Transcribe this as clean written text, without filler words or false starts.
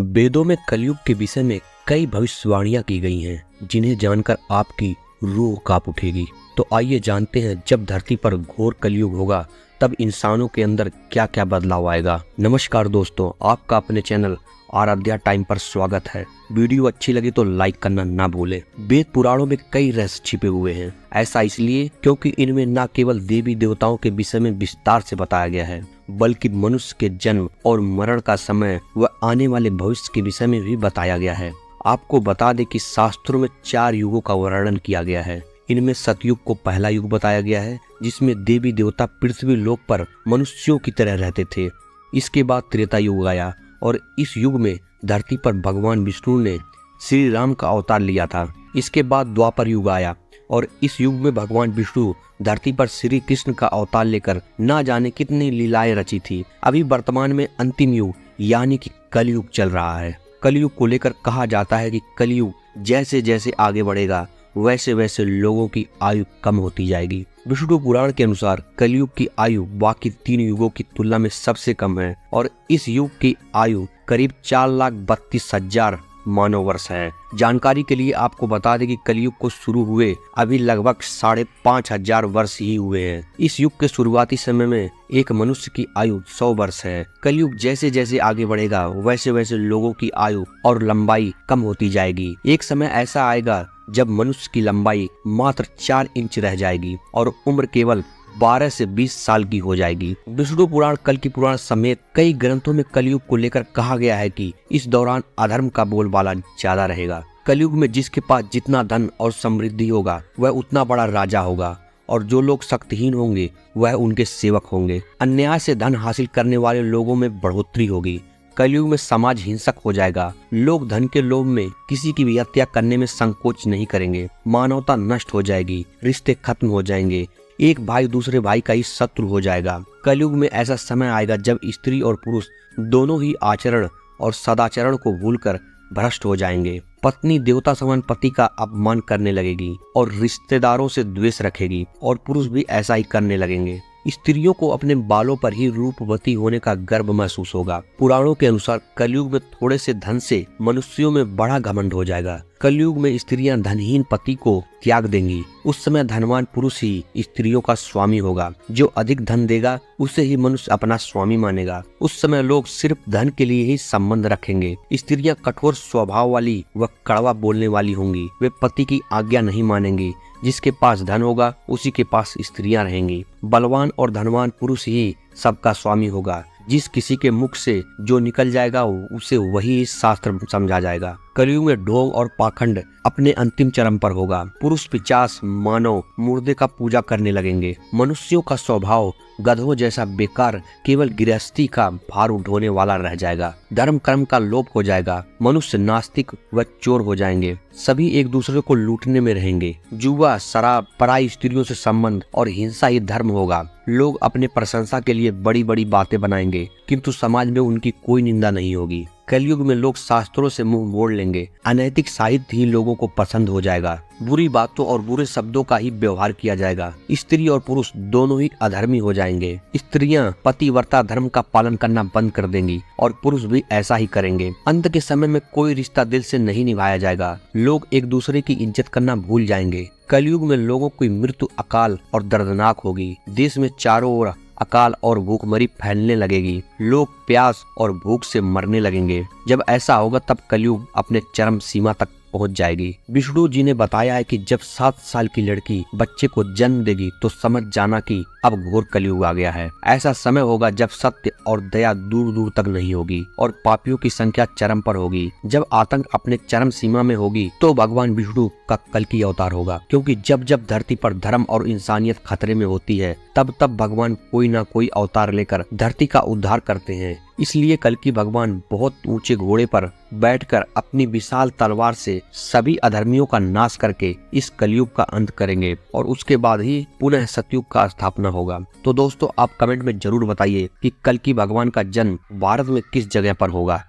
वेदों में कलयुग के विषय में कई भविष्यवाणियां की गई हैं, जिन्हें जानकर आपकी रूह कांप उठेगी। तो आइए जानते हैं, जब धरती पर घोर कलयुग होगा तब इंसानों के अंदर क्या क्या बदलाव आएगा। नमस्कार दोस्तों, आपका अपने चैनल आराध्या टाइम पर स्वागत है। वीडियो अच्छी लगी तो लाइक करना ना भूलें। वेद पुराणों में कई रहस्य छिपे हुए हैं। ऐसा इसलिए क्योंकि इनमें न केवल देवी देवताओं के विषय में विस्तार से बताया गया है, बल्कि मनुष्य के जन्म और मरण का समय व आने वाले भविष्य के विषय में भी बताया गया है। आपको बता दें कि शास्त्रों में 4 युगों का वर्णन किया गया है। इनमें सतयुग को पहला युग बताया गया है, जिसमें देवी देवता पृथ्वी लोक पर मनुष्यों की तरह रहते थे। इसके बाद त्रेता युग आया और इस युग में धरती पर भगवान विष्णु ने श्री राम का अवतार लिया था। इसके बाद द्वापर युग आया और इस युग में भगवान विष्णु धरती पर श्री कृष्ण का अवतार लेकर ना जाने कितनी लीलाएं रची थी। अभी वर्तमान में अंतिम युग यानी कि कलयुग चल रहा है। कलयुग को लेकर कहा जाता है कि कलयुग जैसे जैसे आगे बढ़ेगा वैसे वैसे लोगों की आयु कम होती जाएगी। विष्णु पुराण के अनुसार कलयुग की आयु बाकी 3 युगों की तुलना में सबसे कम है और इस युग की आयु करीब 4,32,000 मानव वर्ष है। जानकारी के लिए आपको बता दें कि कलयुग को शुरू हुए अभी लगभग 5,500 वर्ष ही हुए हैं। इस युग के शुरुआती समय में एक मनुष्य की आयु 100 वर्ष है। कलयुग जैसे जैसे आगे बढ़ेगा वैसे वैसे लोगों की आयु और लंबाई कम होती जाएगी। एक समय ऐसा आएगा जब मनुष्य की लंबाई मात्र 4 इंच रह जाएगी और उम्र केवल 12 से 20 साल की हो जाएगी। विष्णु पुराण, कल की पुराण समेत कई ग्रंथों में कलयुग को लेकर कहा गया है कि इस दौरान अधर्म का बोलबाला ज्यादा रहेगा। कलयुग में जिसके पास जितना धन और समृद्धि होगा वह उतना बड़ा राजा होगा और जो लोग शक्तिहीन होंगे वह उनके सेवक होंगे। अन्याय से धन हासिल करने वाले लोगों में बढ़ोतरी होगी। कलयुग में समाज हिंसक हो जाएगा। लोग धन के लोभ में किसी की भी हत्या करने में संकोच नहीं करेंगे। मानवता नष्ट हो जाएगी, रिश्ते खत्म हो जाएंगे, एक भाई दूसरे भाई का ही शत्रु हो जाएगा। कलयुग में ऐसा समय आएगा जब स्त्री और पुरुष दोनों ही आचरण और सदाचरण को भूलकर भ्रष्ट हो जाएंगे। पत्नी देवता समान पति का अपमान करने लगेगी और रिश्तेदारों से द्वेष रखेगी और पुरुष भी ऐसा ही करने लगेंगे। स्त्रियों को अपने बालों पर ही रूपवती होने का गर्व महसूस होगा। पुराणों के अनुसार कलयुग में थोड़े से धन से मनुष्यों में बड़ा घमंड हो जाएगा। कलयुग में स्त्रियां धनहीन पति को त्याग देंगी। उस समय धनवान पुरुष ही स्त्रियों का स्वामी होगा। जो अधिक धन देगा उसे ही मनुष्य अपना स्वामी मानेगा। उस समय लोग सिर्फ धन के लिए ही संबंध रखेंगे। स्त्रियां कठोर स्वभाव वाली व कड़वा बोलने वाली होंगी। वे पति की आज्ञा नहीं मानेंगी। जिसके पास धन होगा उसी के पास स्त्रियां रहेंगी। बलवान और धनवान पुरुष ही सबका स्वामी होगा। जिस किसी के मुख से जो निकल जाएगा उसे वही शास्त्र समझा जाएगा। कलयुग में ढोंग और पाखंड अपने अंतिम चरम पर होगा। पुरुष पिशाच मानव मुर्दे का पूजा करने लगेंगे। मनुष्यों का स्वभाव गधों जैसा बेकार केवल गृहस्थी का भार उठोने वाला रह जाएगा। धर्म कर्म का लोप हो जाएगा। मनुष्य नास्तिक व चोर हो जाएंगे। सभी एक दूसरे को लूटने में रहेंगे। जुआ, शराब, पराई स्त्रियों से संबंध और हिंसा ही धर्म होगा। लोग अपने प्रशंसा के लिए बड़ी बड़ी बातें बनाएंगे, किंतु समाज में उनकी कोई निंदा नहीं होगी। कलयुग में लोग शास्त्रों से मुंह मोड़ लेंगे। अनैतिक साहित्य ही लोगों को पसंद हो जाएगा। बुरी बातों और बुरे शब्दों का ही व्यवहार किया जाएगा। स्त्री और पुरुष दोनों ही अधर्मी हो जाएंगे। स्त्रियां पतिव्रता धर्म का पालन करना बंद कर देंगी और पुरुष भी ऐसा ही करेंगे। अंत के समय में कोई रिश्ता दिल से नहीं निभाया जाएगा। लोग एक दूसरे की इज्जत करना भूल जाएंगे। कलयुग में लोगों की मृत्यु अकाल और दर्दनाक होगी। देश में चारों ओर अकाल और भूखमरी फैलने लगेगी। लोग प्यास और भूख से मरने लगेंगे। जब ऐसा होगा तब कलयुग अपने चरम सीमा तक पहुंच जाएगी। विष्णु जी ने बताया है कि जब 7 साल की लड़की बच्चे को जन्म देगी तो समझ जाना कि अब घोर कलयुग आ गया है। ऐसा समय होगा जब सत्य और दया दूर दूर तक नहीं होगी और पापियों की संख्या चरम पर होगी। जब आतंक अपने चरम सीमा में होगी तो भगवान विष्णु का कल्कि अवतार होगा, क्योंकि जब जब धरती पर धर्म और इंसानियत खतरे में होती है तब तब भगवान कोई ना कोई अवतार लेकर धरती का उद्धार करते हैं। इसलिए कल्कि भगवान बहुत ऊंचे घोड़े पर बैठकर अपनी विशाल तलवार से सभी अधर्मियों का नाश करके इस कलयुग का अंत करेंगे और उसके बाद ही पुनः सतयुग का स्थापना होगा। तो दोस्तों, आप कमेंट में जरूर बताइए कि कल्कि भगवान का जन्म भारत में किस जगह पर होगा।